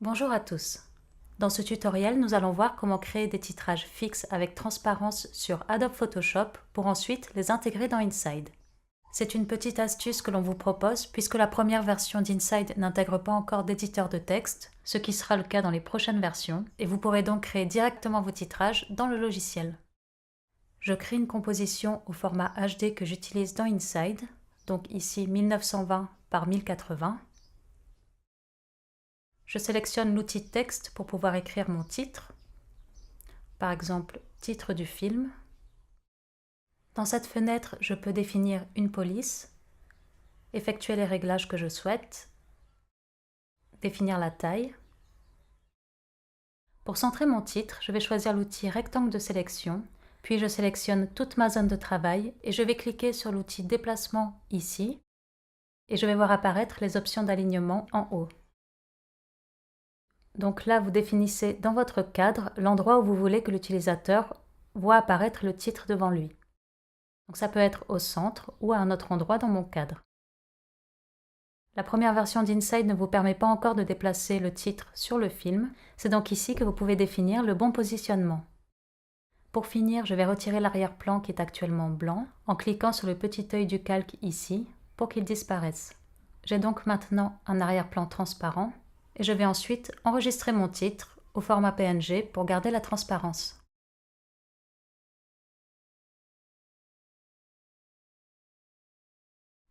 Bonjour à tous. Dans ce tutoriel, nous allons voir comment créer des titrages fixes avec transparence sur Adobe Photoshop pour ensuite les intégrer dans InSide. C'est une petite astuce que l'on vous propose puisque la première version d'InSide n'intègre pas encore d'éditeur de texte, ce qui sera le cas dans les prochaines versions, et vous pourrez donc créer directement vos titrages dans le logiciel. Je crée une composition au format HD que j'utilise dans InSide, donc ici 1920 par 1080. Je sélectionne l'outil texte pour pouvoir écrire mon titre, par exemple titre du film. Dans cette fenêtre, je peux définir une police, effectuer les réglages que je souhaite, définir la taille. Pour centrer mon titre, je vais choisir l'outil rectangle de sélection, puis je sélectionne toute ma zone de travail et je vais cliquer sur l'outil déplacement ici et je vais voir apparaître les options d'alignement en haut. Donc là, vous définissez dans votre cadre l'endroit où vous voulez que l'utilisateur voit apparaître le titre devant lui. Donc ça peut être au centre ou à un autre endroit dans mon cadre. La première version d'InSide ne vous permet pas encore de déplacer le titre sur le film, c'est donc ici que vous pouvez définir le bon positionnement. Pour finir, je vais retirer l'arrière-plan qui est actuellement blanc en cliquant sur le petit œil du calque ici pour qu'il disparaisse. J'ai donc maintenant un arrière-plan transparent et je vais ensuite enregistrer mon titre au format PNG pour garder la transparence.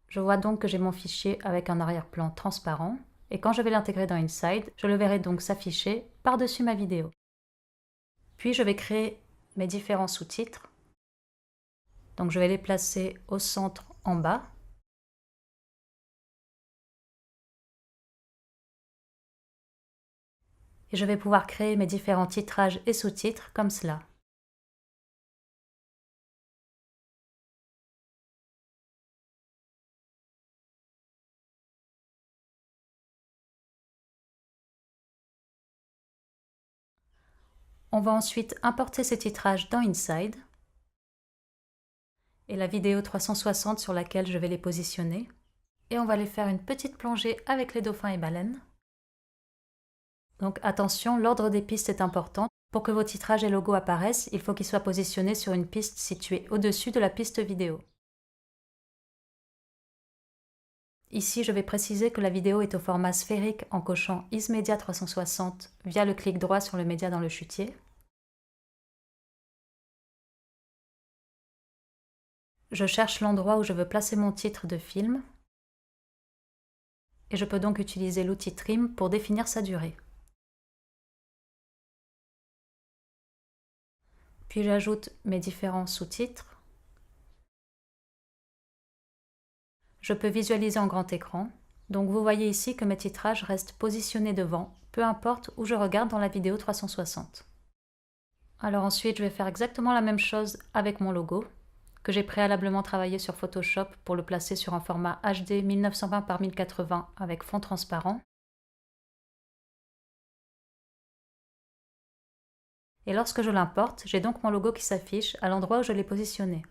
Je vois donc que j'ai mon fichier avec un arrière-plan transparent et quand je vais l'intégrer dans InSide, je le verrai donc s'afficher par-dessus ma vidéo. Puis je vais créer mes différents sous-titres. Donc je vais les placer au centre en bas. Et je vais pouvoir créer mes différents titrages et sous-titres comme cela. On va ensuite importer ces titrages dans InSide et la vidéo 360 sur laquelle je vais les positionner. Et on va les faire une petite plongée avec les dauphins et baleines. Donc attention, l'ordre des pistes est important. Pour que vos titrages et logos apparaissent, il faut qu'ils soient positionnés sur une piste située au-dessus de la piste vidéo. Ici, je vais préciser que la vidéo est au format sphérique en cochant Is Media 360 via le clic droit sur le média dans le chutier. Je cherche l'endroit où je veux placer mon titre de film et je peux donc utiliser l'outil Trim pour définir sa durée. Puis j'ajoute mes différents sous-titres. Je peux visualiser en grand écran, donc vous voyez ici que mes titrages restent positionnés devant, peu importe où je regarde dans la vidéo 360. Alors ensuite, je vais faire exactement la même chose avec mon logo, que j'ai préalablement travaillé sur Photoshop pour le placer sur un format HD 1920 par 1080 avec fond transparent. Et lorsque je l'importe, j'ai donc mon logo qui s'affiche à l'endroit où je l'ai positionné.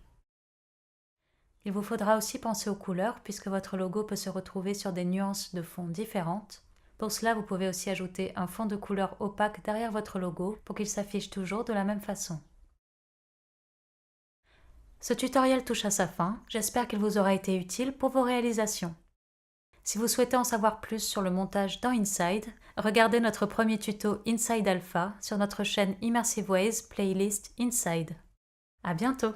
Il vous faudra aussi penser aux couleurs puisque votre logo peut se retrouver sur des nuances de fond différentes. Pour cela, vous pouvez aussi ajouter un fond de couleur opaque derrière votre logo pour qu'il s'affiche toujours de la même façon. Ce tutoriel touche à sa fin, j'espère qu'il vous aura été utile pour vos réalisations. Si vous souhaitez en savoir plus sur le montage dans InSide, regardez notre premier tuto InSide Alpha sur notre chaîne Immersive Ways playlist InSide. À bientôt!